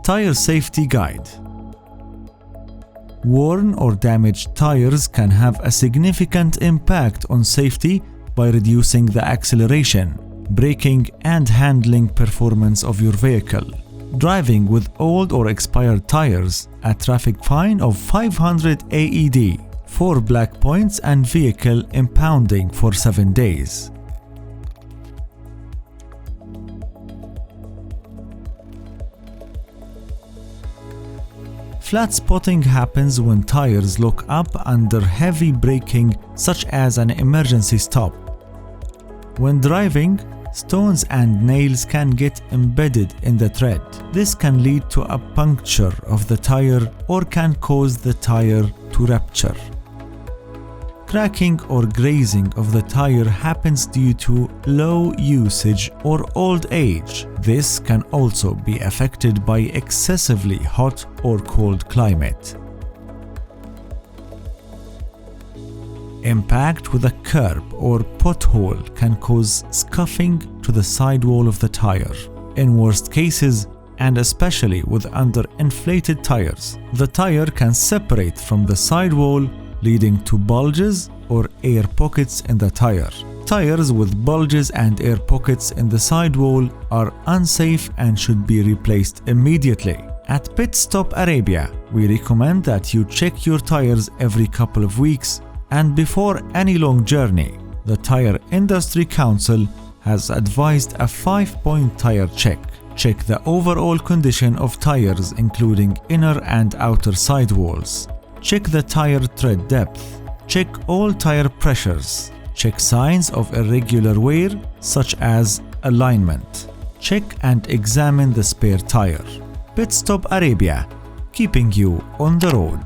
Tire Safety Guide. Worn or damaged tires can have a significant impact on safety by reducing the acceleration, braking, and handling performance of your vehicle. Driving with old or expired tires, a traffic fine of 500 AED, 4 black points, and vehicle impounding for 7 days. Flat spotting happens when tires lock up under heavy braking, such as an emergency stop. When driving, stones and nails can get embedded in the tread. This can lead to a puncture of the tire or can cause the tire to rupture. Cracking or grazing of the tire happens due to low usage or old age. This can also be affected by excessively hot or cold climate. Impact with a curb or pothole can cause scuffing to the sidewall of the tire. In worst cases, and especially with underinflated tires, the tire can separate from the sidewall, leading to bulges or air pockets in the tire. Tires with bulges and air pockets in the sidewall are unsafe and should be replaced immediately. At PitStopArabia, we recommend that you check your tires every couple of weeks, and before any long journey. The Tire Industry Council has advised a 5-point tire check. Check the overall condition of tires, including inner and outer sidewalls. Check the tire tread depth. Check all tire pressures. Check signs of irregular wear, such as alignment. Check and examine the spare tire. PitStopArabia, keeping you on the road.